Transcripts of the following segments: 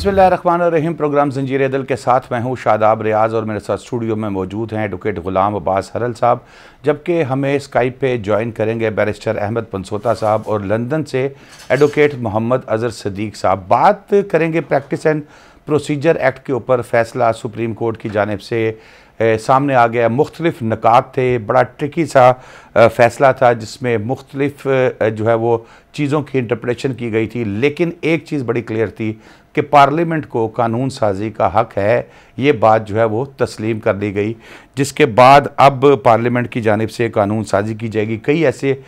बिस्मिल्लाहिर्रहमानिर्रहीम। प्रोग्राम ज़ंजीर दिल के साथ मैं हूँ शादाब रियाज़ और मेरे साथ स्टूडियो में मौजूद हैं एडवोकेट ग़ुलाम अब्बास हरल साहब, जबकि हमें स्काइप पे ज्वाइन करेंगे बैरिस्टर अहमद पंसोता साहब और लंदन से एडवोकेट मोहम्मद अज़हर सदीक साहब। बात करेंगे प्रैक्टिस एंड प्रोसीजर एक्ट के ऊपर। फैसला सुप्रीम कोर्ट की जानिब से सामने आ गया। मुख्तलिफ नकात थे, बड़ा ट्रिकी सा फ़ैसला था जिसमें मुख्तलिफ जो है वो चीज़ों की इंटरप्रेशन की गई थी, लेकिन एक चीज़ बड़ी क्लियर थी कि पार्लियामेंट को कानून साजी का हक़ है। ये बात जो है वो तस्लीम कर दी गई, जिसके बाद अब पार्लियामेंट की जानिब से कानून साजी की जाएगी। कई ऐसे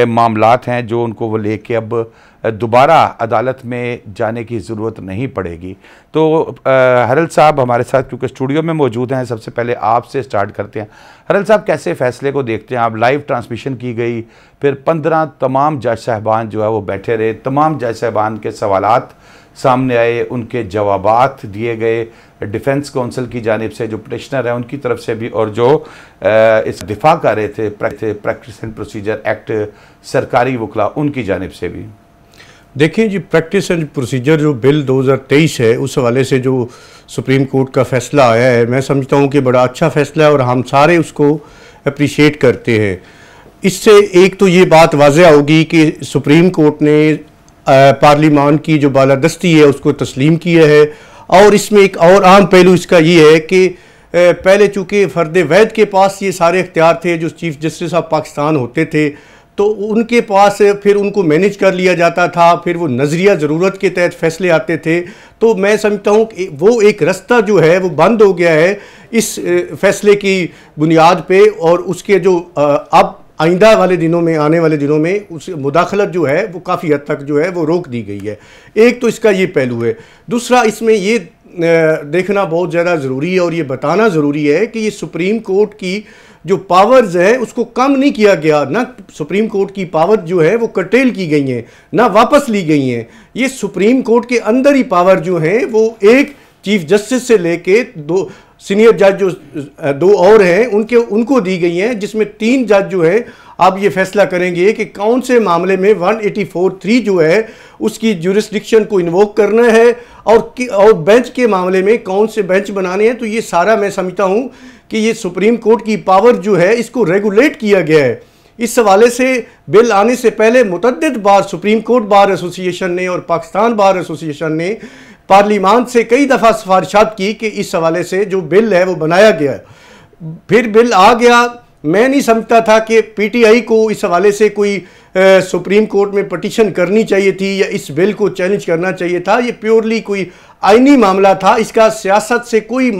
मामलात हैं जो उनको वो लेके अब दोबारा अदालत में जाने की ज़रूरत नहीं पड़ेगी। तो हरल साहब हमारे साथ क्योंकि स्टूडियो में मौजूद हैं, सबसे पहले आपसे स्टार्ट करते हैं। हरल साहब, कैसे फ़ैसले को देखते हैं आप? लाइव ट्रांसमिशन की गई, फिर 15 तमाम जज साहबान जो है वो बैठे रहे, तमाम जज साहबान के सवालात सामने आए, उनके जवाबात दिए गए डिफेंस काउंसिल की जानिब से, जो पटिशनर है उनकी तरफ से भी, और जो इस दिफा कर रहे थे प्रैक्टिस एंड प्रोसीजर एक्ट सरकारी वकला उनकी जानिब से भी। देखिए जी, प्रैक्टिस एंड प्रोसीजर जो बिल 2023 है, उस हवाले से जो सुप्रीम कोर्ट का फ़ैसला आया है, मैं समझता हूँ कि बड़ा अच्छा फ़ैसला है और हम सारे उसको अप्रिशिएट करते हैं। इससे एक तो ये बात वाज़ह होगी कि सुप्रीम कोर्ट ने पार्लियामान की जो बालादस्ती है उसको तस्लीम किया है। और इसमें एक और अहम पहलू इसका ये है कि पहले चूँकि फ़र्द वैद के पास ये सारे इख्तियार थे, जो चीफ़ जस्टिस ऑफ पाकिस्तान होते थे, तो उनके पास फिर उनको मैनेज कर लिया जाता था, फिर वो नज़रिया ज़रूरत के तहत फ़ैसले आते थे। तो मैं समझता हूँ कि वो एक रास्ता जो है वो बंद हो गया है इस फ़ैसले की बुनियाद पे, और उसके जो अब आइंदा वाले दिनों में, आने वाले दिनों में उस मुदाखलत जो है वो काफ़ी हद तक जो है वो रोक दी गई है। एक तो इसका ये पहलू है। दूसरा, इसमें ये देखना बहुत ज़्यादा ज़रूरी है और ये बताना ज़रूरी है कि ये सुप्रीम कोर्ट की जो पावर्स हैं उसको कम नहीं किया गया। ना सुप्रीम कोर्ट की पावर जो है वो कर्टेल की गई हैं, ना वापस ली गई हैं। ये सुप्रीम कोर्ट के अंदर ही पावर जो हैं वो एक चीफ जस्टिस से लेके दो सीनियर जज जो दो और हैं उनको दी गई हैं, जिसमें 3 जज जो है अब ये फैसला करेंगे कि कौन से मामले में 184(3) जो है उसकी जुरिस्डिक्शन को इन्वोक करना है और बेंच के मामले में कौन से बेंच बनाने हैं। तो ये सारा मैं समझता हूँ कि ये सुप्रीम कोर्ट की पावर जो है इसको रेगुलेट किया गया है। इस हवाले से बिल आने से पहले मुतअद्दिद बार सुप्रीम कोर्ट बार एसोसिएशन ने और पाकिस्तान बार एसोसिएशन ने पार्लियामान से कई दफ़ा सिफारिशात की कि इस हवाले से जो बिल है वो बनाया गया। फिर बिल आ गया। मैं नहीं समझता था कि पीटीआई को इस हवाले से कोई सुप्रीम कोर्ट में पटिशन करनी चाहिए थी या इस बिल को चैलेंज करना चाहिए था। ये प्योरली कोई आइनी मामला था, इसका सियासत से कोई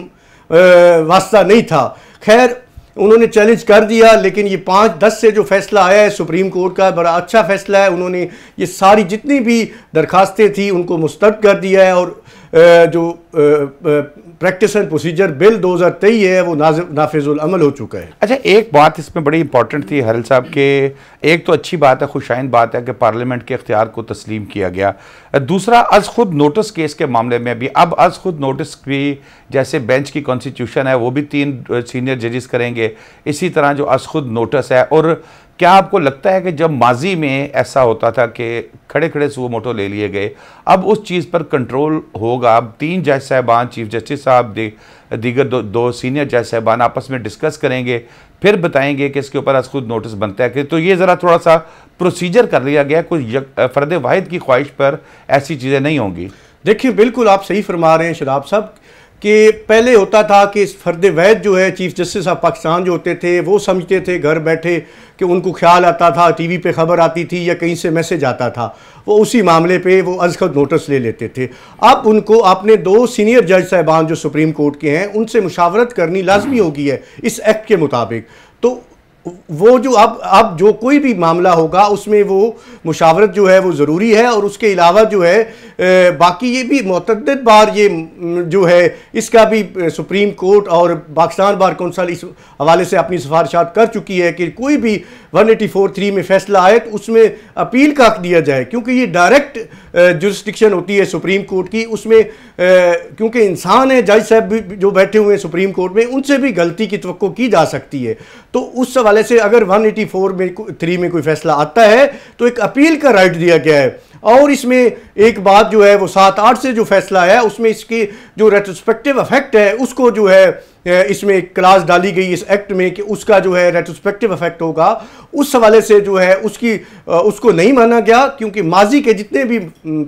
वास्ता नहीं था। खैर, उन्होंने चैलेंज कर दिया, लेकिन ये 5-10 से जो फैसला आया है सुप्रीम कोर्ट का, बड़ा अच्छा फैसला है। उन्होंने ये सारी जितनी भी दरखास्तें थी उनको मुस्तरद कर दिया है और जो प्रैक्टिस एंड प्रोसीजर बिल 2023 है वो नाफिजुल अमल हो चुका है। अच्छा, एक बात इसमें बड़ी इंपॉर्टेंट थी हरल साहब के, एक तो अच्छी बात है, खुशाइन बात है कि पार्लियामेंट के इख्तियार को तस्लीम किया गया। दूसरा, अज खुद नोटिस केस के मामले में भी अब अज खुद नोटिस भी जैसे बेंच की कॉन्स्टिट्यूशन है वो भी 3 सीनियर जजेस करेंगे, इसी तरह जो अज खुद नोटिस है। और क्या आपको लगता है कि जब माजी में ऐसा होता था कि खड़े खड़े सुओ मोटो ले लिए गए, अब उस चीज़ पर कंट्रोल होगा? अब 3 जज साहबान, चीफ जस्टिस साहब, दीगर दो सीनियर जज साहबान आपस में डिस्कस करेंगे, फिर बताएंगे कि इसके ऊपर आज खुद नोटिस बनता है कि तो ये ज़रा थोड़ा सा प्रोसीजर कर लिया गया, कोई फ़र्द वाहिद की ख्वाहिश पर ऐसी चीज़ें नहीं होंगी। देखिए, बिल्कुल आप सही फरमा रहे हैं शराब साहब कि पहले होता था कि फ़र्द वैद जो है चीफ जस्टिस ऑफ पाकिस्तान जो होते थे वो समझते थे घर बैठे कि उनको ख्याल आता था, टीवी पे खबर आती थी या कहीं से मैसेज आता था, वो उसी मामले पे वो अज़ खुद नोटिस ले लेते थे। अब उनको अपने 2 सीनियर जज साहबान जो सुप्रीम कोर्ट के हैं उनसे मुशावरत करनी लाजमी हो गई है इस एक्ट के मुताबिक। तो वो जो अब जो कोई भी मामला होगा उसमें वो मुशावरत जो है वो ज़रूरी है। और उसके अलावा जो है बाकी ये भी मुतअद्दिद बार ये जो है इसका भी सुप्रीम कोर्ट और पाकिस्तान बार कौंसिल इस हवाले से अपनी सिफारिशात कर चुकी है कि कोई भी 184(3) में फैसला आए तो उसमें अपील का हक दिया जाए, क्योंकि ये डायरेक्ट जुरिस्डिक्शन होती है सुप्रीम कोर्ट की। उसमें क्योंकि इंसान है, जज साहब भी जो बैठे हुए हैं सुप्रीम कोर्ट में, उनसे भी गलती की तवक्को की जा सकती है। तो उस हवाले से अगर 184 में 3 में कोई फैसला आता है तो एक अपील का राइट दिया गया है। और इसमें एक बात जो है वो 7-8 से जो फैसला है उसमें इसकी जो रेट्रोस्पेक्टिव इफेक्ट है उसको जो है इसमें क्लास डाली गई इस एक्ट में कि उसका जो है रेट्रोस्पेक्टिव इफेक्ट होगा। उस हवाले से जो है उसको नहीं माना गया, क्योंकि माजी के जितने भी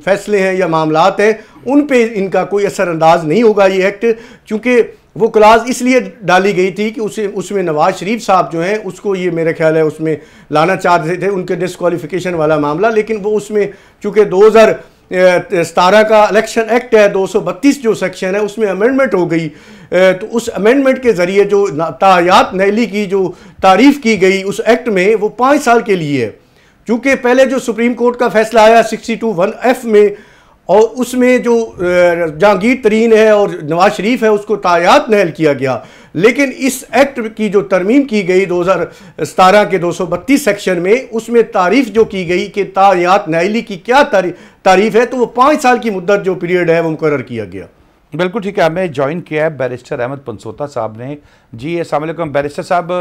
फैसले हैं या मामलात हैं उन पे इनका कोई असरअंदाज नहीं होगा ये एक्ट, क्योंकि वो क्लास इसलिए डाली गई थी कि उसमें नवाज शरीफ साहब जो हैं उसको ये मेरे ख्याल है उसमें लाना चाहते थे, उनके डिस्क्वालिफिकेशन वाला मामला। लेकिन वो उसमें चूँकि 2017 का इलेक्शन एक्ट है 232 जो सेक्शन है उसमें अमेंडमेंट हो गई, तो उस अमेंडमेंट के ज़रिए जो तायात नैली की जो तारीफ़ की गई उस एक्ट में वो 5 साल के लिए है। चूँकि पहले जो सुप्रीम कोर्ट का फैसला आया 62(1)(f) में, और उसमें जो जहांगीर तरीन है और नवाज शरीफ है उसको तायात नहल किया गया। लेकिन इस एक्ट की जो तरमीम की गई 2017 के 232 सेक्शन में उसमें तारीफ जो की गई कि तायात नहली की क्या तारीफ है, तो वो 5 साल की मुद्दत जो पीरियड है वो मुकर्रर किया गया। बिल्कुल ठीक है। हमें ज्वाइन किया है बैरिस्टर अहमद पंसोता साहब ने। जी अस्सलाम वालेकुम बैरिस्टर साहब,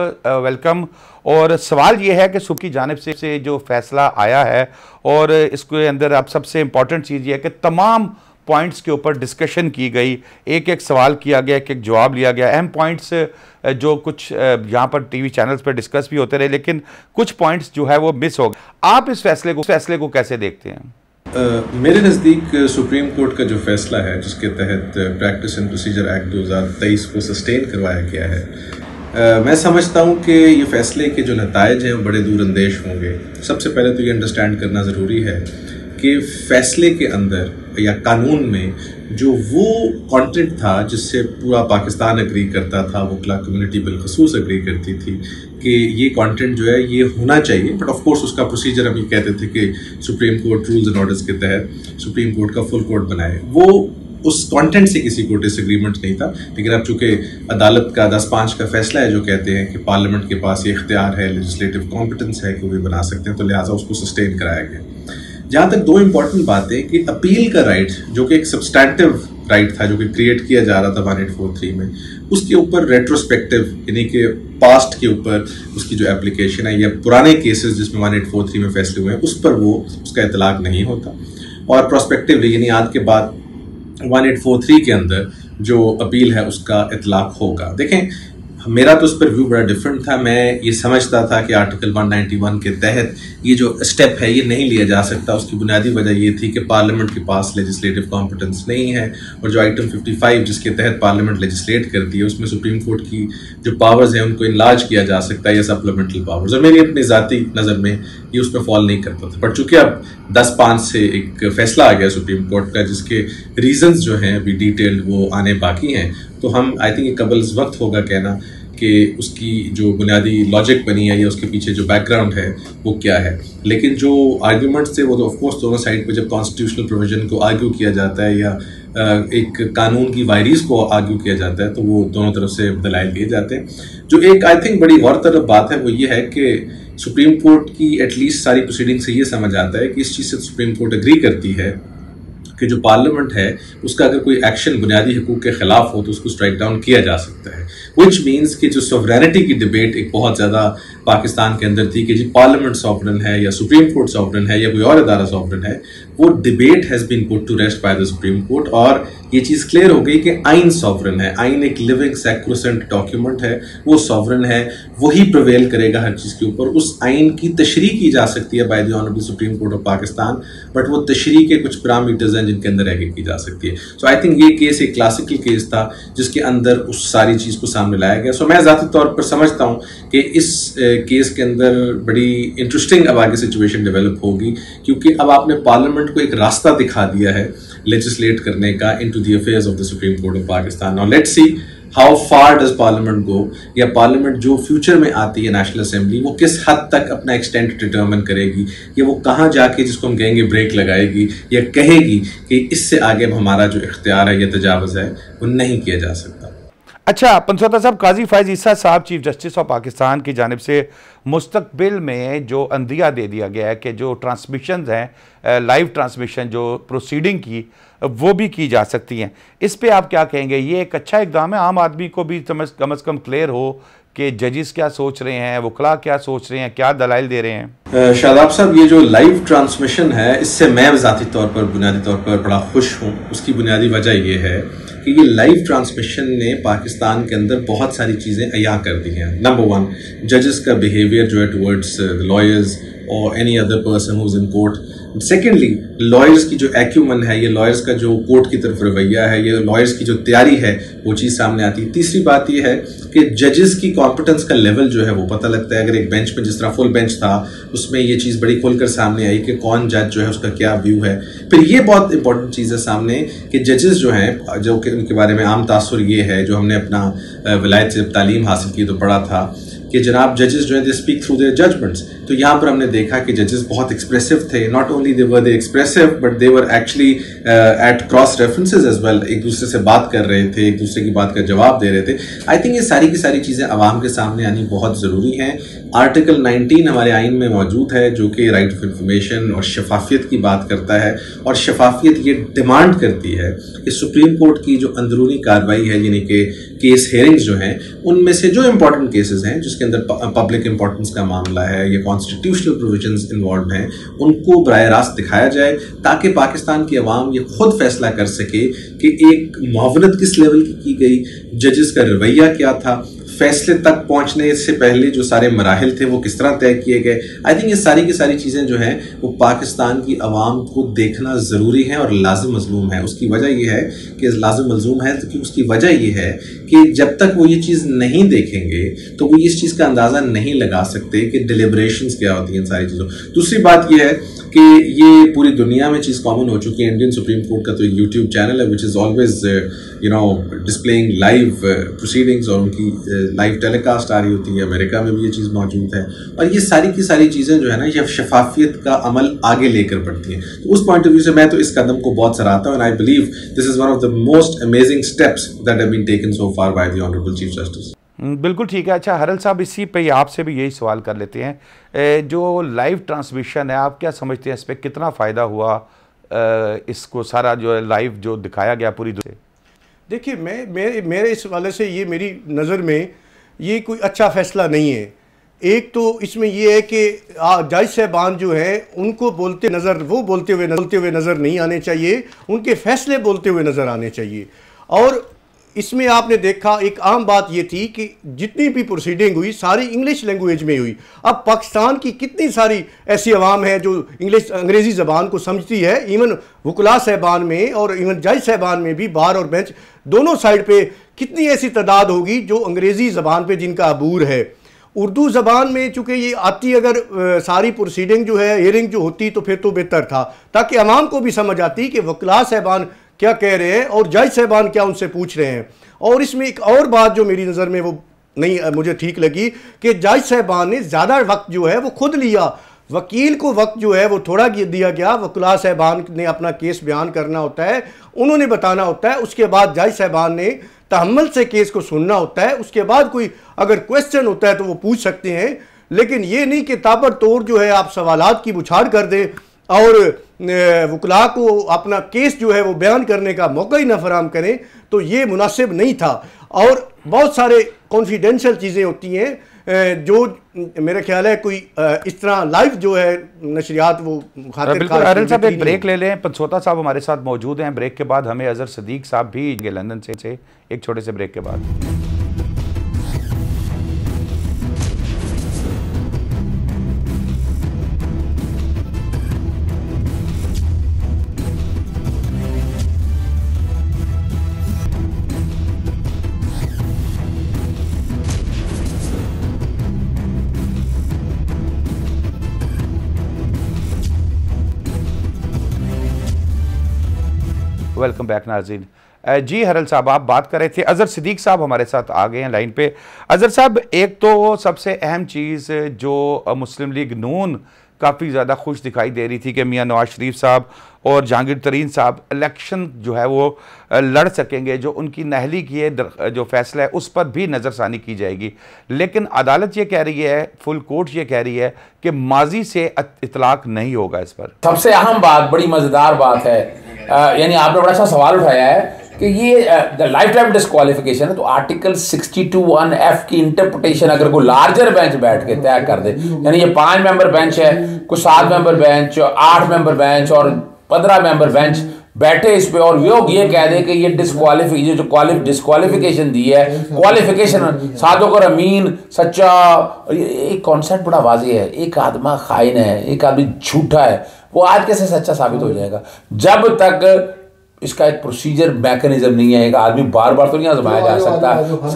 वेलकम। और सवाल ये है कि सुप्रीम की जानिब से जो फैसला आया है और इसके अंदर अब सबसे इम्पॉर्टेंट चीज़ ये है कि तमाम पॉइंट्स के ऊपर डिस्कशन की गई, एक एक सवाल किया गया, एक एक जवाब लिया गया। अहम पॉइंट्स जो कुछ यहाँ पर टीवी चैनल्स पर डिस्कस भी होते रहे, लेकिन कुछ पॉइंट्स जो है वो मिस हो गए। आप इस फैसले को कैसे देखते हैं? मेरे नज़दीक सुप्रीम कोर्ट का जो फैसला है जिसके तहत प्रैक्टिस एंड प्रोसीजर एक्ट 2023 को सस्टेन करवाया गया है, मैं समझता हूँ कि ये फैसले के जो नताइज हैं वो बड़े दूरअंदेश होंगे। सबसे पहले तो ये अंडरस्टैंड करना ज़रूरी है कि फैसले के अंदर या कानून में जो वो कंटेंट था जिससे पूरा पाकिस्तान एग्री करता था, वो कम्युनिटी बिलखसूस एग्री करती थी कि ये कंटेंट जो है ये होना चाहिए, बट ऑफ कोर्स उसका प्रोसीजर हम ये कहते थे कि supreme court rules and orders के तहत सुप्रीम कोर्ट का फुल कोर्ट बनाए। वो उस कंटेंट से किसी को डिसएग्रीमेंट नहीं था, लेकिन अब चूंकि अदालत का 10-5 का फैसला है जो कहते हैं कि पार्लियामेंट के पास ये इख्तियार है, लेजिस्लेटिव कॉम्पिटेंस है कि वो भी बना सकते हैं, तो लिहाजा उसको सस्टेन कराया गया। जहाँ तक 2 इंपॉर्टेंट बातें कि अपील का राइट जो कि एक सब्सटैंटिव राइट था जो कि क्रिएट किया जा रहा था 1843 में, उसके ऊपर रेट्रोस्पेक्टिव यानी कि पास्ट के ऊपर उसकी जो एप्लीकेशन है या पुराने केसेस जिसमें 1843 में फैसले हुए हैं उस पर वो उसका इतलाक नहीं होता, और प्रोस्पेक्टिवली यानी आज के बाद 1843 के अंदर जो अपील है उसका इतलाक होगा। देखें, मेरा तो उस पर व्यू बड़ा डिफरेंट था। मैं ये समझता था कि आर्टिकल 191 के तहत ये जो स्टेप है ये नहीं लिया जा सकता। उसकी बुनियादी वजह ये थी कि पार्लियामेंट के पास लेजिस्लेटिव कॉम्पिटेंस नहीं है, और जो आइटम 55 जिसके तहत पार्लियामेंट लेजिस्लेट करती है उसमें सुप्रीम कोर्ट की जो पावर्स हैं उनको इनलार्ज किया जा सकता है या सप्लीमेंटल पावर्स, और मेरी अपनी ज़ाती नज़र में ये उसमें फॉल नहीं करता था। बट चूंकि अब 10-5 से एक फैसला आ गया सुप्रीम कोर्ट का जिसके रीजंस जो हैं अभी डिटेल्ड वो आने बाकी हैं, तो हम आई थिंक कबल वक्त होगा कहना कि उसकी जो बुनियादी लॉजिक बनी है या उसके पीछे जो बैकग्राउंड है वो क्या है। लेकिन जो आर्ग्यूमेंट्स थे वो तो ऑफकोर्स दोनों साइड पे जब कॉन्स्टिट्यूशनल प्रोविजन को आर्ग्यू किया जाता है या एक कानून की वायरीज को आर्ग्यू किया जाता है तो वो दोनों तरफ से दलाइल दिए जाते हैं। जो एक आई थिंक बड़ी गौरतलब बात है वो ये है कि सुप्रीम कोर्ट की एटलीस्ट सारी प्रोसीडिंग से ये समझ आता है कि इस चीज़ से सुप्रीम कोर्ट एग्री करती है कि जो पार्लियामेंट है उसका अगर कोई एक्शन बुनियादी हुकूक के खिलाफ हो तो उसको स्ट्राइक डाउन किया जा सकता है। विच मीन्स कि जो सॉवरेनिटी की डिबेट एक बहुत ज़्यादा पाकिस्तान के अंदर थी कि जी पार्लियामेंट सॉवरन है या सुप्रीम कोर्ट सॉवरन है या कोई और अदारा सॉवरन है, वो debate has been put to rest by the supreme court, और ये चीज़ क्लियर हो गई कि आइन सॉवरन है। आइन एक लिविंग सैक्रोसेंट डॉक्यूमेंट है, वो सॉवरन है, वही प्रिवेल करेगा हर चीज़ के ऊपर। उस आइन की तशरीह की जा सकती है bye the honourable supreme court of Pakistan, but वो तशरीह के कुछ पैरामीटर्स हैं जिनके अंदर एग्री की जा सकती है। सो आई थिंक ये केस एक क्लासिकल केस था जिसके अंदर उस सारी चीज़ को सामने लाया गया। सो मैं ज़ाती तौर पर समझता हूँ कि इस केस के अंदर बड़ी इंटरेस्टिंग अब आगे सिचुएशन डेवलप होगी, क्योंकि अब आपने पार्लियामेंट को एक रास्ता दिखा दिया है लेजिस्लेट करने का into the affairs of the supreme court of Pakistan. Now let's see how far does parliament go, या पार्लियामेंट जो फ्यूचर में आती है नेशनल असेंबली वो किस हद तक अपना एक्सटेंट डिटर्मिन करेगी, या वो कहाँ जाके जिसको हम कहेंगे ब्रेक लगाएगी या कहेगी कि इससे आगे हमारा जो इख्तियार है या तजावज़ है वो नहीं किया जा सकता। अच्छा पंसोता साहब, काजी फायज ईसा साहब चीफ जस्टिस ऑफ पाकिस्तान की जानिब से मुस्तकबिल में जो अंदिया दे दिया गया है कि जो ट्रांसमिशन हैं लाइव ट्रांसमिशन जो प्रोसीडिंग की वो भी की जा सकती हैं, इस पे आप क्या कहेंगे? ये एक अच्छा इकदाम है, आम आदमी को भी कम अज़ कम क्लियर हो कि जजेस क्या सोच रहे हैं, वकला क्या सोच रहे हैं, क्या दलाइल दे रहे हैं? शादाब साहब, ये जो लाइव ट्रांसमिशन है, इससे मैं ज़ाती तौर पर बुनियादी तौर पर बड़ा खुश हूँ। उसकी बुनियादी वजह ये है कि ये लाइव ट्रांसमिशन ने पाकिस्तान के अंदर बहुत सारी चीज़ें अया कर दी हैं। नंबर 1, जजेस का बिहेवियर जो है टुवर्ड्स लॉयर्स और any other person who is in court. Secondly, lawyers की जो एक्यूमन है, ये लॉयर्स का जो कोर्ट की तरफ रवैया है, ये लॉयर्स की जो तैयारी है, वो चीज़ सामने आती है। तीसरी बात ये है कि जजेस की कॉम्पिटेंस का लेवल जो है वो पता लगता है। अगर एक बेंच में जिस तरह फुल बेंच था, उसमें ये चीज़ बड़ी खुलकर सामने आई कि कौन जज जो है उसका क्या व्यू है। फिर ये बहुत इंपॉर्टेंट चीज़ है सामने कि जजेस जो हैं, जो कि उनके बारे में आम तासुर ये है, जो हमने अपना विलायत से तालीम हासिल की तो पढ़ा था कि जनाब जजेस जो है they speak through their judgments. तो यहाँ पर हमने देखा कि जजेस बहुत एक्सप्रेसिव थे। Not only they were expressive, but they were actually at cross references as well. एक दूसरे से बात कर रहे थे, एक दूसरे की बात का जवाब दे रहे थे। आई थिंक ये सारी की सारी चीज़ें आवाम के सामने आनी बहुत ज़रूरी हैं। आर्टिकल 19 हमारे आइन में मौजूद है, जो कि राइट ऑफ इंफॉर्मेशन और शफाफियत की बात करता है। और शफाफियत ये डिमांड करती है कि सुप्रीम कोर्ट की जो अंदरूनी कार्रवाई है, यानी कि केस हेयरिंग्स जो हैं, उनमें से जो इंपॉर्टेंट केसेस हैं जिसके अंदर पब्लिक इंपॉर्टेंस का मामला है या कॉन्स्टिट्यूशनल प्रोविजंस इन्वॉल्व हैं, उनको बराह रास्त दिखाया जाए, ताकि पाकिस्तान की आवाम ये खुद फैसला कर सके कि एक मुआवनत किस लेवल की गई, जजेस का रवैया क्या था, फैसले तक पहुंचने से पहले जो सारे मराहिल थे वो किस तरह तय किए गए। आई थिंक ये सारी की सारी चीज़ें जो हैं वो पाकिस्तान की आवाम को देखना ज़रूरी है और लाजिम मज़लूम है। उसकी वजह ये है कि लाजिम मज़लूम है, तो उसकी वजह ये है कि जब तक वो ये चीज़ नहीं देखेंगे तो वो इस चीज़ का अंदाज़ा नहीं लगा सकते कि डिलिब्रेशंस क्या होती हैं इन सारी चीज़ों। दूसरी बात ये है कि ये पूरी दुनिया में चीज़ कॉमन हो चुकी है। इंडियन सुप्रीम कोर्ट का तो एक यूट्यूब चैनल है which is always displaying live proceedings, और उनकी लाइव टेलीकास्ट आ रही होती है। अमेरिका में भी ये चीज़ मौजूद है। और ये सारी की सारी चीज़ें जो है ना, ये शफाफियत का अमल आगे लेकर बढ़ती हैं। तो उस पॉइंट ऑफ व्यू से मैं तो इस कदम को बहुत सराहता हूँ। And I believe this is one of the most amazing steps that have been taken so far by the honourable chief justice. बिल्कुल ठीक है। अच्छा हरल साहब, इसी पे आपसे भी यही सवाल कर लेते हैं, जो लाइव ट्रांसमिशन है, आप क्या समझते हैं इस पर कितना फ़ायदा हुआ? इसको सारा जो है लाइव जो दिखाया गया पूरी दुनिया। देखिए, मेरे इस वाले से ये मेरी नज़र में ये कोई अच्छा फ़ैसला नहीं है। एक तो इसमें ये है कि जज साहबान जो है उनको बोलते हुए नज़र नहीं आने चाहिए, उनके फ़ैसले बोलते हुए नज़र आने चाहिए। और इसमें आपने देखा एक आम बात ये थी कि जितनी भी प्रोसीडिंग हुई सारी इंग्लिश लैंग्वेज में हुई। अब पाकिस्तान की कितनी सारी ऐसी अवाम है जो अंग्रेज़ी ज़बान को समझती है। इवन वकला साहबान में और इवन जज साहबान में भी, बार और बेंच दोनों साइड पे कितनी ऐसी तादाद होगी जो अंग्रेज़ी ज़बान पे जिनका अबूर है। उर्दू ज़बान में चूँकि ये आती, अगर सारी प्रोसीडिंग जो है हियरिंग जो होती तो फिर तो बेहतर था, ताकि अवाम को भी समझ आती कि वकला साहबान क्या कह रहे हैं और जज साहबान क्या उनसे पूछ रहे हैं। और इसमें एक और बात जो मेरी नज़र में वो नहीं मुझे ठीक लगी कि जज साहबान ने ज़्यादा वक्त जो है वो खुद लिया, वकील को वक्त जो है वो थोड़ा दिया गया। वकला साहबान ने अपना केस बयान करना होता है, उन्होंने बताना होता है, उसके बाद जज साहबान ने तहम्मुल से केस को सुनना होता है। उसके बाद कोई अगर क्वेश्चन होता है तो वो पूछ सकते हैं, लेकिन ये नहीं कि ताबड़तोड़ जो है आप सवालात की बुछाड़ कर दें और वकला को अपना केस जो है वो बयान करने का मौका ही ना फराम करें, तो ये मुनासिब नहीं था। और बहुत सारे कॉन्फिडेंशियल चीज़ें होती हैं जो मेरा ख्याल है कोई इस तरह लाइव जो है नशरियात वो बिल्कुल। अरल साहब एक ब्रेक ले लें, पंसोता साहब हमारे साथ मौजूद हैं। ब्रेक के बाद हमें अजहर सदीक साहब भी लंदन से एक छोटे से ब्रेक के बाद। वेलकम बैक नाज़रीन। जी हरल साहब, आप बात कर रहे थे, अजहर सिद्दीक साहब हमारे साथ आ गए हैं लाइन पे। अजहर साहब, एक तो सबसे अहम चीज़ जो मुस्लिम लीग नून काफ़ी ज़्यादा खुश दिखाई दे रही थी कि मियां नवाज शरीफ साहब और जहांगीर तरीन साहब इलेक्शन जो है वो लड़ सकेंगे, जो उनकी नहली की है जो फैसला है उस पर भी नज़रसानी की जाएगी। लेकिन अदालत ये कह रही है, फुल कोर्ट ये कह रही है कि माजी से इतलाक नहीं होगा इस पर। सबसे अहम बात, बड़ी मज़ेदार बात है, यानी आपने बड़ा अच्छा सवाल उठाया है कि ये लाइफ टाइम डिस्क्वालिफिकेशन है, तो आर्टिकल 62(1)(f की इंटरप्रिटेशन अगर कोई लार्जर बेंच बैठ के तय कर दे, यानी ये 5 मेंबर बेंच है, कोई 7 मेंबर बेंच, 8 मेंबर बेंच और 15 मेंबर बेंच बैठे इस पे, और ये कह दे कि ये डिस्क्वालिफिकेशन दी है, क्वालिफिकेशन सादुक और अमीन सच्चा, एक कॉन्सेप्ट बड़ा वाज़ेह है। एक आदमी खाइन है, एक आदमी झूठा है, वो आज कैसे सच्चा साबित हो जाएगा जब तक इसका एक प्रोसीजर मैकेनिज्म नहीं है। एक आदमी बार बार तो नहीं आजमाया जा सकता।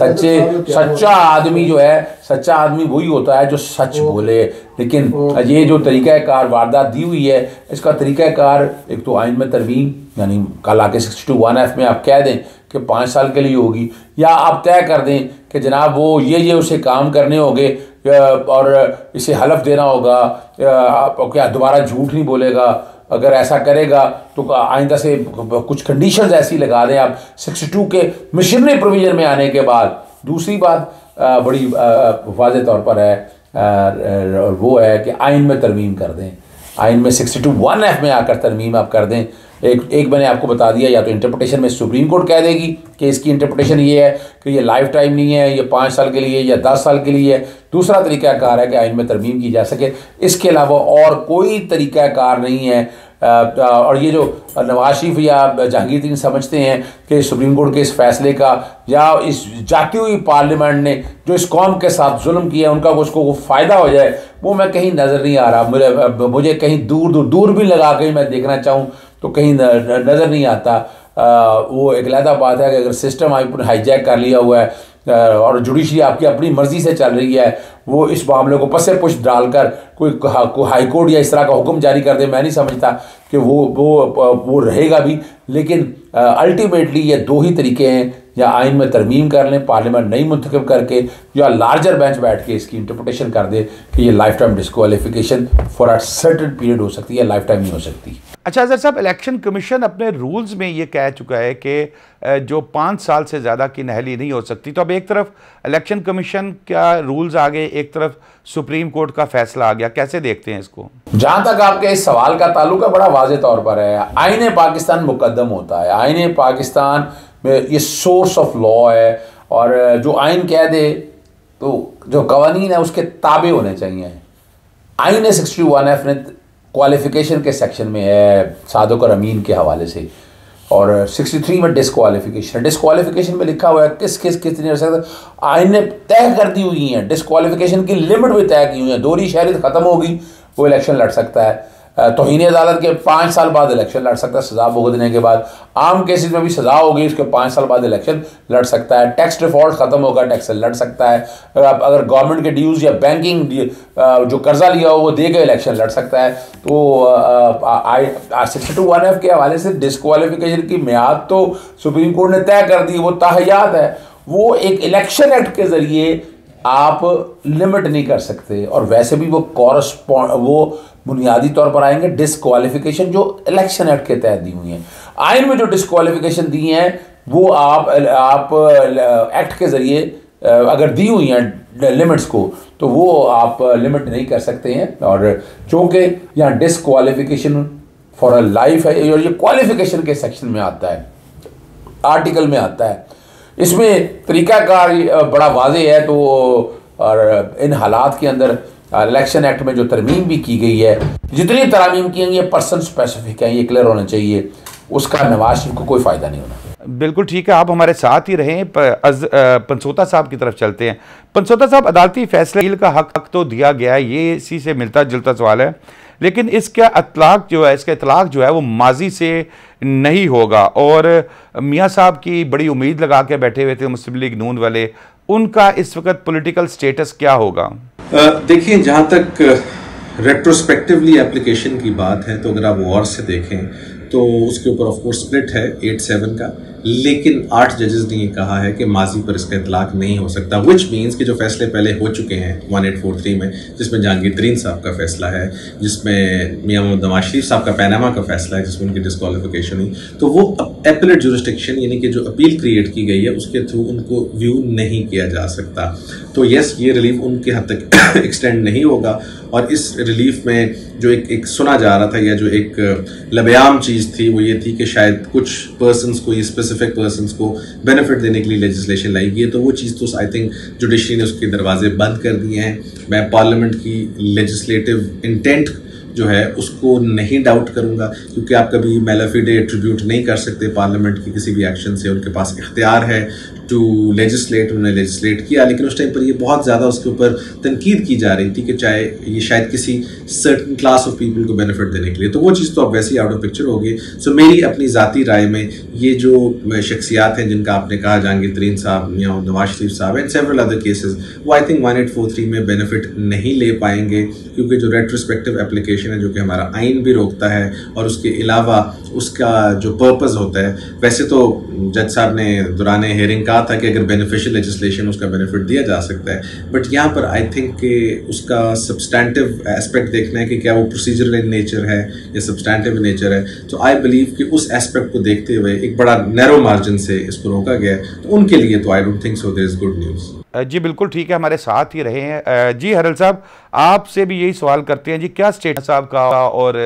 सच्चा आदमी जो है, सच्चा आदमी वही होता है जो सच बोले। लेकिन ये जो तरीक़ाकार वारदात दी हुई है, इसका तरीक़ाकार एक तो आइन में तरमीम, यानी कल आके 62(1)(f में आप कह दें कि 5 साल के लिए होगी, या आप तय कर दें कि जनाब वो ये उसे काम करने होंगे और इसे हलफ देना होगा, क्या दोबारा झूठ नहीं बोलेगा, अगर ऐसा करेगा तो आइंदा से कुछ कंडीशंस ऐसी लगा दें आप 62 के मिशनरी प्रोविजन में आने के बाद। दूसरी बात बड़ी वाज़ेह तौर पर है, और वो है कि आइन में तरमीम कर दें, आइन में 62(1)(f में आकर तरमीम आप कर दें। एक मैंने आपको बता दिया, या तो इंटरप्रिटेशन में सुप्रीम कोर्ट कह देगी कि इसकी इंटरप्रिटेशन ये है कि ये लाइफ टाइम नहीं है, ये 5 साल के लिए या 10 साल के लिए है। दूसरा तरीक़ाकार है कि आइन में तरमीम की जा सके, इसके अलावा और कोई तरीक़ाकार नहीं है। और ये जो नवाज शरीफ या जहांगीर तरीन समझते हैं कि सुप्रीम कोर्ट के इस फैसले का या इस जाती हुई पार्लियामेंट ने जो इस कौम के साथ जुल्म किया उनका उसको फ़ायदा हो जाए, वो मैं कहीं नज़र नहीं आ रहा। मुझे कहीं दूर भी लगा के मैं देखना चाहूँ तो कहीं नज़र नहीं आता। वो एक अलग बात है कि अगर सिस्टम आपने हाईजैक कर लिया हुआ है और जुडिशरी आपकी अपनी मर्ज़ी से चल रही है, वो इस मामले को पसे पुश डालकर कोई हाई कोर्ट या इस तरह का हुक्म जारी कर दे, मैं नहीं समझता कि वो रहेगा भी। लेकिन अल्टीमेटली ये 2 ही तरीके हैं, या आइन में तरमीम कर लें पार्लियामेंट नई मुंतखब करके, या लार्जर बेंच बैठ के इसकी इंटरप्रिटेशन कर दे कि ये life time disqualification for a certain period हो सकती है, लाइफ टाइम नहीं हो सकती। अच्छा अजहर साहब, इलेक्शन कमीशन अपने रूल्स में ये कह चुका है कि जो 5 साल से ज़्यादा की नहली नहीं हो सकती, तो अब एक तरफ इलेक्शन कमीशन का रूल्स आ गए, एक तरफ सुप्रीम कोर्ट का फैसला आ गया, कैसे देखते हैं इसको? जहाँ तक आपके इस सवाल का ताल्लुक है, बड़ा वाज़ेह तौर पर है, आईन पाकिस्तान मुकद्दम होता है। आईन पाकिस्तान में ये सोर्स ऑफ लॉ है, और जो आइन कह दे तो जो कवानीन है उसके ताबे होने चाहिए। आइन 61(f) ने क्वालिफिकेशन के सेक्शन में है सादुक और अमीन के हवाले से, और 63 में डिस्क्वालिफिकेशन में लिखा हुआ है कितनी रह सकता। आइन ने तय कर दी हुई है, डिस्क्वालिफिकेशन की लिमिट भी तय की हुई है। दोहरी शहरियत ख़त्म होगी वो इलेक्शन लड़ सकता है, तौहीन अदालत के 5 साल बाद इलेक्शन लड़ सकता है सज़ा भुगतने के बाद, आम केसेस में भी सज़ा होगी उसके 5 साल बाद इलेक्शन लड़ सकता है, टैक्स डिफ़ॉल्ट ख़त्म होगा टैक्स लड़ सकता है, अगर गवर्नमेंट के ड्यूज़ या बैंकिंग जो कर्जा लिया हो वो दे के इलेक्शन लड़ सकता है। तो 62(1)(f) के हवाले से डिस्क्वालिफिकेशन की मियाद तो सुप्रीम कोर्ट ने तय कर दी, वो ताहयात है, वो एक इलेक्शन एक्ट के ज़रिए आप लिमिट नहीं कर सकते, और वैसे भी वो बुनियादी तौर पर आएंगे डिस्क्वालिफिकेशन जो इलेक्शन एक्ट के तहत दी हुई हैं। आइन में जो डिस्क्वालिफिकेशन दी हैं वो आप एक्ट के ज़रिए अगर दी हुई हैं लिमिट्स को, तो वो आप लिमिट नहीं कर सकते हैं। और चूँकि यहाँ डिस्क्वालिफिकेशन फॉर अ लाइफ है, और ये क्वालिफिकेशन के सेक्शन में आता है, आर्टिकल में आता है, इसमें तरीक़ाकार बड़ा वाज़ेह है। तो और इन हालात के अंदर इलेक्शन एक्ट में जो तरमीम भी की गई है, जितनी तरामीम की हैं ये पर्सन स्पेसिफिक है, ये क्लियर होना चाहिए, उसका नवाज शरीफ को कोई फ़ायदा नहीं होना। बिल्कुल ठीक है, आप हमारे साथ ही रहें। पंसोता साहब की तरफ चलते हैं। पंसोता साहब, अदालती फैसले का हक तो दिया गया है, ये इसी से मिलता जुलता सवाल है, लेकिन इसका इतलाक़ जो है वो माजी से नहीं होगा, और मियाँ साहब की बड़ी उम्मीद लगा के बैठे हुए थे मुस्लिम लीग नून वाले, उनका इस वक्त पॉलिटिकल स्टेटस क्या होगा? देखिए, जहाँ तक रेट्रोस्पेक्टिवली एप्लीकेशन की बात है, तो अगर आप वॉर से देखें तो उसके ऊपर ऑफ कोर्स स्प्लिट है 8-7 का, लेकिन 8 जजेस ने ये कहा है कि माजी पर इसका इतलाक नहीं हो सकता, विच मीन्स कि जो फैसले पहले हो चुके हैं 1843 में, जिसमें जहांगीर तरीन साहब का फैसला है, जिसमें मियां मोहम्मद नवाज शरीफ साहब का पैनामा का फैसला है जिसमें उनकी डिस्क्वालिफिकेशन हुई, तो वो एपलेट जुरिस्डिक्शन यानी कि जो अपील क्रिएट की गई है उसके थ्रू उनको व्यू नहीं किया जा सकता। तो यस, ये रिलीफ उनके हद तक एक्सटेंड नहीं होगा, और इस रिलीफ में जो एक सुना जा रहा था, या जो एक लबयाम चीज़ थी, वो ये थी कि शायद कुछ पर्सनस को ये स्पेसिफिक पर्सनस को बेनिफिट देने के लिए लेजिस्लेशन लाई गई है, तो वो चीज़ तो आई थिंक जुडिशरी ने उसके दरवाजे बंद कर दिए हैं। मैं पार्लियामेंट की लेजिस्लेटिव इंटेंट जो है उसको नहीं डाउट करूंगा, क्योंकि आप कभी मेलाफिडे एट्रीब्यूट नहीं कर सकते पार्लियामेंट की किसी भी एक्शन से। उनके पास इख्तियार है टू लेजिस्लेट, उन्होंने लेजिस्लेट किया, लेकिन उस टाइम पर ये बहुत ज़्यादा उसके ऊपर तनकीद की जा रही थी कि चाहे ये शायद किसी सर्टन क्लास ऑफ पीपल को बेनिफिट देने के लिए, तो वो चीज़ तो अब वैसे ही आउट ऑफ पिक्चर होगी। सो मेरी अपनी ज़ाती राय में ये जो शख्सियात हैं जिनका आपने कहा, जहांगीर तरीन साहब या नवाज शरीफ साहब एंड सेवरल अदर केसेस, वो आई थिंक 1843 में बेनिफिट नहीं ले पाएंगे, क्योंकि जो रेट्रोस्पेक्टिव एप्लीकेशन है जो कि हमारा आइन भी रोकता है, और उसके अलावा उसका जो पर्पज़ होता है, वैसे तो जज साहब ने दौरान हेयरिंग कहा था कि अगर बेनिफिशियल लेजिस्लेशन उसका बेनिफिट दिया जा सकता है, बट यहाँ पर आई थिंक कि उसका सब्सटैंटिव एस्पेक्ट देखना है कि क्या वो प्रोसीजरल इन नेचर है या सब्सटैंटिव इन नेचर है। तो आई बिलीव कि उस एस्पेक्ट को देखते हुए एक बड़ा नैरो मार्जिन से इसको रोका गया है, तो उनके लिए तो I don't think so there is good news. जी बिल्कुल ठीक है, हमारे साथ ही रहे हैं। जी हरल साहब, आपसे भी यही सवाल करते हैं जी, क्या स्टेट साहब का और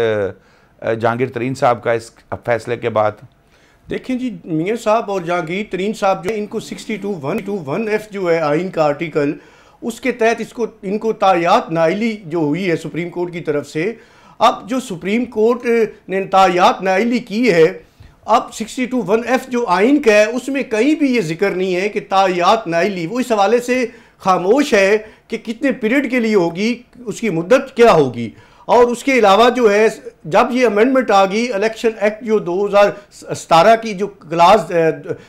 जहांगीर तरीन साहब का इस फैसले के बाद? देखें जी, मियां साहब और जहांगीर तरीन साहब जो इनको 62(1)(1)(f जो है आइन का आर्टिकल, उसके तहत इनको तायात नाइली जो हुई है सुप्रीम कोर्ट की तरफ से, अब जो सुप्रीम कोर्ट ने तायात नाइली की है, अब 62(1)(f जो आइन का है उसमें कहीं भी ये जिक्र नहीं है कि तायात नाइली, वो इस हवाले से खामोश है कि कितने पीरियड के लिए होगी, उसकी मुद्दत क्या होगी। और उसके अलावा जो है, जब ये अमेंडमेंट आ गई इलेक्शन एक्ट जो 2017 की जो क्लास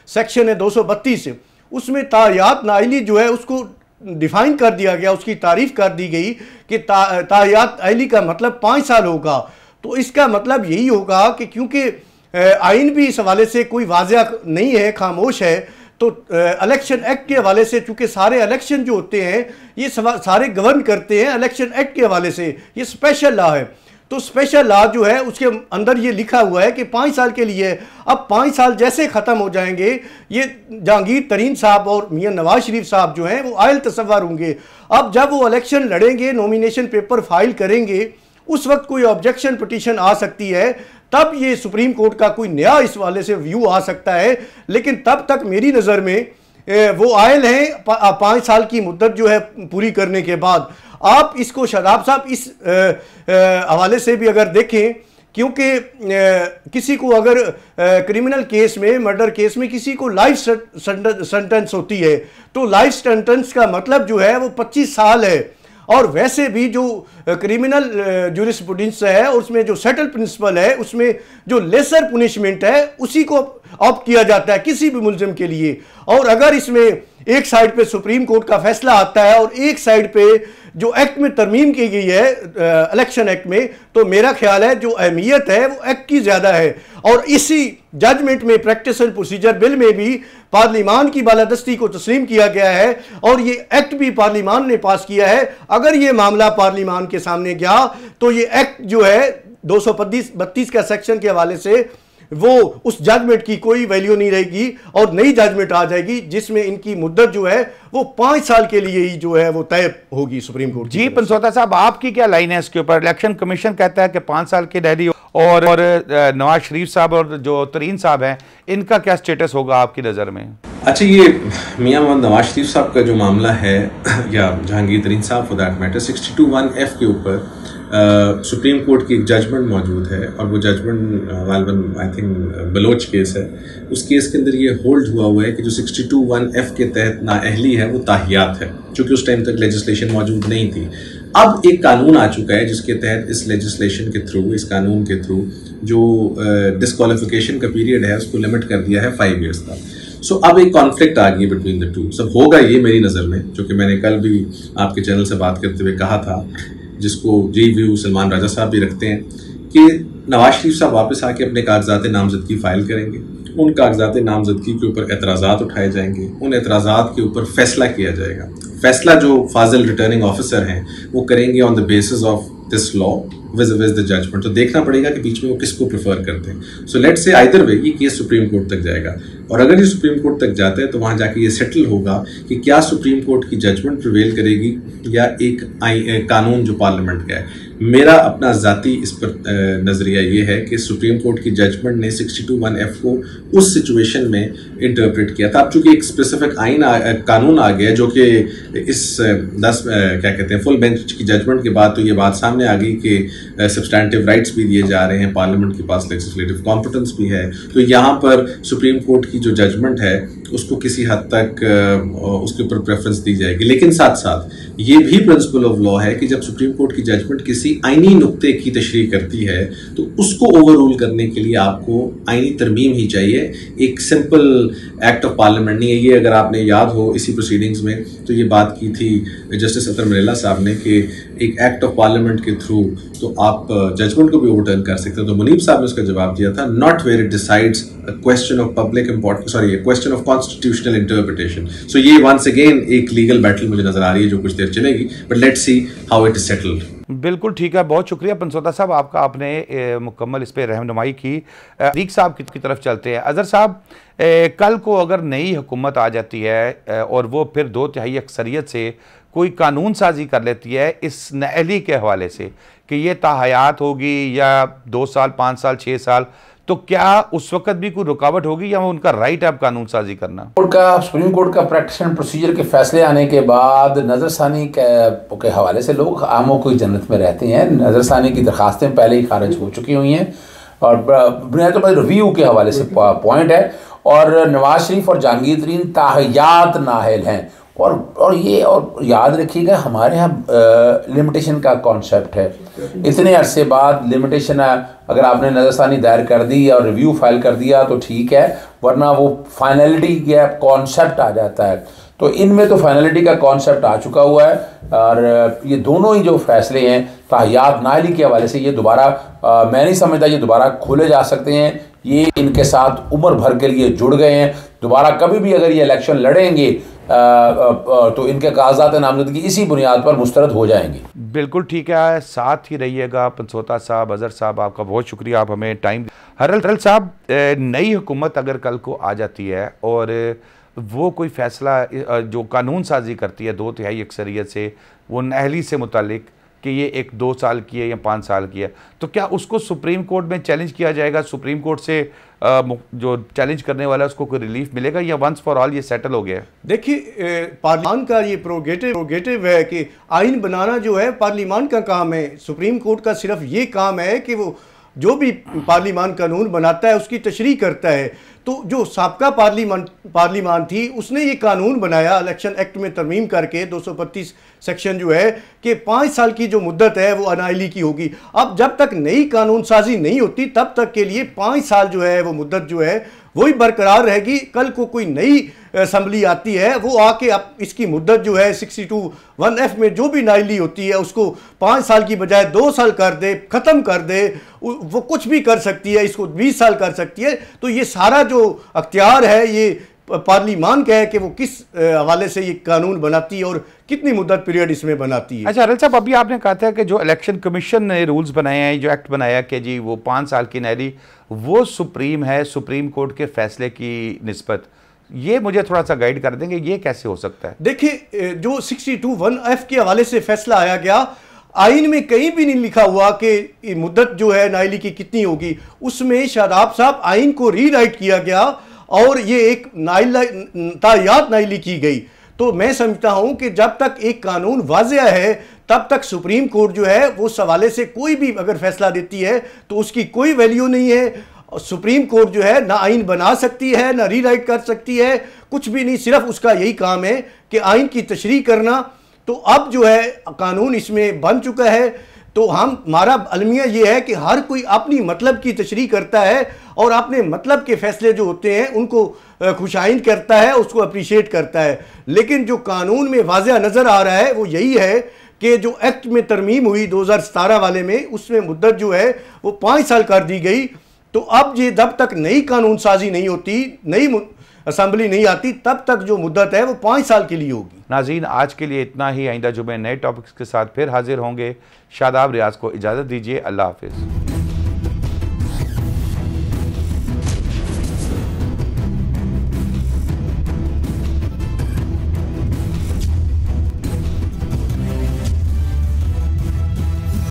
सेक्शन है 232, उसमें तायात नाइली जो है उसको डिफाइन कर दिया गया, उसकी तारीफ कर दी गई कि तायात नाइली का मतलब 5 साल होगा। तो इसका मतलब यही होगा कि क्योंकि आइन भी इस हवाले से कोई वाज़ेह नहीं है, खामोश है, तो इलेक्शन एक्ट के हवाले से, चूँकि सारे इलेक्शन जो होते हैं ये सारे गवर्न करते हैं इलेक्शन एक्ट के हवाले से, ये स्पेशल लॉ है। तो स्पेशल लॉ जो है उसके अंदर ये लिखा हुआ है कि 5 साल के लिए। अब 5 साल जैसे ख़त्म हो जाएंगे, ये जहांगीर तरीन साहब और मियां नवाज शरीफ साहब जो हैं वो आयल तसव्वुर होंगे। अब जब वो इलेक्शन लड़ेंगे, नॉमिनेशन पेपर फाइल करेंगे, उस वक्त कोई ऑब्जेक्शन पिटीशन आ सकती है, तब ये सुप्रीम कोर्ट का कोई नया इस वाले से व्यू आ सकता है। लेकिन तब तक मेरी नज़र में वो आयल हैं 5 साल की मुद्दत जो है पूरी करने के बाद। आप इसको शादाब साहब इस हवाले से भी अगर देखें, क्योंकि किसी को अगर क्रिमिनल केस में, मर्डर केस में किसी को लाइफ सेंटेंस होती है, तो लाइफ सेंटेंस का मतलब जो है वो 25 साल है। और वैसे भी जो क्रिमिनल ज्यूरिस्प्रूडेंस है उसमें जो सेटल प्रिंसिपल है, उसमें जो लेसर पुनिशमेंट है उसी को ऑप्ट किया जाता है किसी भी मुलजिम के लिए। और अगर इसमें एक साइड पे सुप्रीम कोर्ट का फैसला आता है और एक साइड पे जो एक्ट में तरमीम की गई है इलेक्शन एक्ट में, तो मेरा ख्याल है जो अहमियत है वो एक्ट की ज़्यादा है। और इसी जजमेंट में प्रैक्टिस एंड प्रोसीजर बिल में भी पार्लिमान की बालादस्ती को तस्लीम किया गया है और ये एक्ट भी पार्लिमान ने पास किया है। अगर ये मामला पार्लिमान के सामने गया तो ये एक्ट जो है 232 का सेक्शन के हवाले से वो उस जजमेंट की कोई वैल्यू नहीं रहेगी और नई जजमेंट आ जाएगी जिसमें इनकी मुद्दत जो है वो 5 साल के लिए ही जो है वो तय होगी सुप्रीम कोर्ट। जी पंसोता साहब, आपकी क्या लाइन है इसके ऊपर? इलेक्शन कमीशन कहता है कि 5 साल की डेली और नवाज शरीफ साहब और जो तरीन साहब हैं, इनका क्या स्टेटस होगा आपकी नज़र में? अच्छा, ये मियां मोहम्मद नवाज शरीफ साहब का जो मामला है या जहांगीर तरीन साहब फॉर दैट मैटर, 62(1)(f के ऊपर सुप्रीम कोर्ट की एक जजमेंट मौजूद है और वो जजमेंट गालिबन आई थिंक बलोच केस है। उस केस के अंदर ये होल्ड हुआ है कि जो 62(1)(f के तहत नाअहली है वो ताहियात है, चूँकि उस टाइम तक लेजिस्लेशन मौजूद नहीं थी। अब एक कानून आ चुका है जिसके तहत इस लेजिस्लेशन के थ्रू, इस कानून के थ्रू जो डिस्क्वालिफिकेशन का पीरियड है उसको लिमिट कर दिया है 5 ईयर्स तक। सो अब एक कॉन्फ्लिक्ट आ गई बिटवीन द टू। सब होगा ये मेरी नज़र में, जो कि मैंने कल भी आपके चैनल से बात करते हुए कहा था, जिसको जी व्यू सलमान राजा साहब भी रखते हैं, कि नवाज शरीफ साहब वापस आके अपने कागजात नामजदगी फ़ाइल करेंगे, उन कागजात नामजदगी के ऊपर एतराज़ात उठाए जाएंगे, उन एतराज़ात के ऊपर फैसला किया जाएगा। फैसला जो फाजिल रिटर्निंग ऑफिसर हैं वो करेंगे on the basis of this law viz the judgment. तो देखना पड़ेगा कि बीच में वो किसको प्रेफर करते हैं। So let's say either way ये केस सुप्रीम कोर्ट तक जाएगा, और अगर ये सुप्रीम कोर्ट तक जाता है तो वहाँ जाके ये सेटल होगा कि क्या सुप्रीम कोर्ट की जजमेंट प्रिवेल करेगी या एक कानून जो पार्लियामेंट का है। मेरा अपना ज़ाती इस पर नज़रिया ये है कि सुप्रीम कोर्ट की जजमेंट ने 62(1)(f को उस सिचुएशन में इंटरप्रेट किया था। अब चूंकि एक स्पेसिफिक कानून आ गया जो कि इस 10 क्या कहते हैं फुल बेंच की जजमेंट के बाद तो ये बात सामने आ गई कि सब्सटैंटिव राइट्स भी दिए जा रहे हैं, पार्लियामेंट के पास लेजिस्लेटिव कॉम्पिटेंस भी है। तो यहाँ पर सुप्रीम कोर्ट की जो जजमेंट है उसको किसी हद तक उसके ऊपर प्रेफरेंस दी जाएगी। लेकिन साथ साथ ये भी प्रिंसिपल ऑफ लॉ है कि जब सुप्रीम कोर्ट की जजमेंट किसी आईनी नुक्ते की तशरीह करती है तो उसको ओवररूल करने के लिए आपको आईनी तरमीम ही चाहिए, एक सिंपल एक्ट ऑफ पार्लियामेंट नहीं है ये। अगर आपने याद हो इसी प्रोसीडिंग्स में तो ये बात की थी जस्टिस अतर मरेला साहब ने कि एक एक्ट ऑफ पार्लियामेंट के थ्रू तो आप जजमेंट को भी ओवरटर्न कर सकते हो। तो मुनीब साहब ने उसका जवाब दिया था, not where it decides a question of public importance, sorry question of constitutional interpretation. So ये वंस अगेन एक लीगल बैटल मुझे नजर आ रही है जो कुछ देर चलेगी, but let's see how it is settled. बिल्कुल ठीक है, बहुत शुक्रिया पंसोता साहब आपका, आपने मुकम्मल इस पर रहनुमाई की। अरीक साहब की तरफ चलते हैं। अजहर साहब, कल को अगर नई हुकूमत आ जाती है और वो फिर 2/3 अक्सरियत से कोई कानून साजी कर लेती है इस नअहली के हवाले से कि ये ताहयात होगी या 2 साल 5 साल 6 साल, तो क्या उस वक्त भी कोई रुकावट होगी या उनका राइट है अब कानून साजी करना? सुप्रीम कोर्ट का प्रैक्टिस एंड प्रोसीजर के फैसले आने के बाद नज़रसानी के हवाले से लोग आमों को जन्नत में रहते हैं। नज़रसानी की दरखास्तें पहले ही खारिज हो चुकी हुई हैं और बुनियादी तौर पर रिव्यू के हवाले से पॉइंट है, और नवाज शरीफ और जहांगीर तरीन ताहयात नाहल हैं। और याद रखिएगा हमारे यहाँ लिमिटेशन का कॉन्सेप्ट है। इतने अरसे बाद लिमिटेशन अगर आपने नज़रसानी दायर कर दी और रिव्यू फाइल कर दिया तो ठीक है, वरना वो फाइनलिटी का कॉन्सेप्ट आ जाता है। तो इनमें तो फाइनलिटी का कॉन्सेप्ट आ चुका हुआ है, और ये दोनों ही जो फैसले हैं ताहयात नाहली के हवाले से ये दोबारा मैं नहीं समझता ये दोबारा खोले जा सकते हैं। ये इनके साथ उम्र भर के लिए जुड़ गए हैं। दोबारा कभी भी अगर ये इलेक्शन लड़ेंगे तो इनके कागजात नामजदगी इसी बुनियाद पर मुस्तरद हो जाएंगे। बिल्कुल ठीक है, साथ ही रहिएगा। पंसोता साहब, अजहर साहब, आपका बहुत शुक्रिया, आप हमें टाइम। हरल साहब, नई हुकूमत अगर कल को आ जाती है और वो कोई फ़ैसला जो कानून साजी करती है 2/3 अक्सरियत से वो नअहली से मुतालिक कि ये 1-2 साल की है या 5 साल की है, तो क्या उसको सुप्रीम कोर्ट में चैलेंज किया जाएगा? सुप्रीम कोर्ट से जो चैलेंज करने वाला है उसको कोई रिलीफ मिलेगा या वंस फॉर ऑल ये सेटल हो गया? देखिए, पार्लियामान का ये प्रोगेटिव है कि आइन बनाना जो है पार्लियामान का काम है। सुप्रीम कोर्ट का सिर्फ ये काम है कि वो जो भी पार्लियामान कानून बनाता है उसकी तशरीह करता है। तो जो साबका पार्लियामान थी उसने ये कानून बनाया इलेक्शन एक्ट में तरमीम करके 235 सेक्शन जो है कि 5 साल की जो मुद्दत है वो अनाइली की होगी। अब जब तक नई कानून साजी नहीं होती तब तक के लिए 5 साल जो है वो मुद्दत जो है वही बरकरार रहेगी। कल को कोई नई असम्बली आती है वो आके अब इसकी मुद्दत जो है 62(1)(f में जो भी नाइली होती है उसको 5 साल की बजाय 2 साल कर दे, ख़त्म कर दे, वो कुछ भी कर सकती है, इसको 20 साल कर सकती है। तो ये सारा जो अख्तियार है ये पार्लियामान का है कि वो किस हवाले से ये कानून बनाती है और कितनी मुद्दत पीरियड इसमें बनाती है। अच्छा हरल साहब, अभी आपने कहा था कि जो इलेक्शन कमीशन ने रूल्स बनाए हैं, जो एक्ट बनाया कि जी वो 5 साल की नहली वो सुप्रीम है, सुप्रीम कोर्ट के फैसले की निस्बत, ये मुझे थोड़ा सा गाइड कर देंगे ये कैसे हो सकता है? देखिए, जो 62(1)(f के हवाले से फैसला आया गया, आइन में कहीं भी नहीं लिखा हुआ कि मुद्दत जो है नाइली की कितनी होगी। उसमें शादाब साहब आइन को रीराइट किया गया और ये एक ताहयात नाइली की गई। तो मैं समझता हूं कि जब तक एक कानून वाज़ेह है तब तक सुप्रीम कोर्ट जो है वो उस हवाले से कोई भी अगर फैसला देती है तो उसकी कोई वैल्यू नहीं है। सुप्रीम कोर्ट जो है ना आइन बना सकती है ना रीराइट कर सकती है, कुछ भी नहीं, सिर्फ उसका यही काम है कि आइन की तशरीह करना। तो अब जो है कानून इसमें बन चुका है, तो हमारा अलमिया ये है कि हर कोई अपनी मतलब की तशरीह करता है और अपने मतलब के फैसले जो होते हैं उनको खुशाइन करता है, उसको अप्रिशिएट करता है। लेकिन जो कानून में वाज़ेह नज़र आ रहा है वो यही है कि जो एक्ट में तरमीम हुई 2017 वाले में, उसमें मुद्दत जो है वो 5 साल कर दी गई। तो अब ये जब तक नई कानून साजी नहीं होती, नई असम्बली नहीं आती, तब तक जो मुद्दत है वो 5 साल के लिए होगी। नाज़रीन, आज के लिए इतना ही। आइंदा जुमे नए टॉपिक्स के साथ फिर हाजिर होंगे। शादाब रियाज को इजाज़त दीजिए। अल्लाह हाफिज़।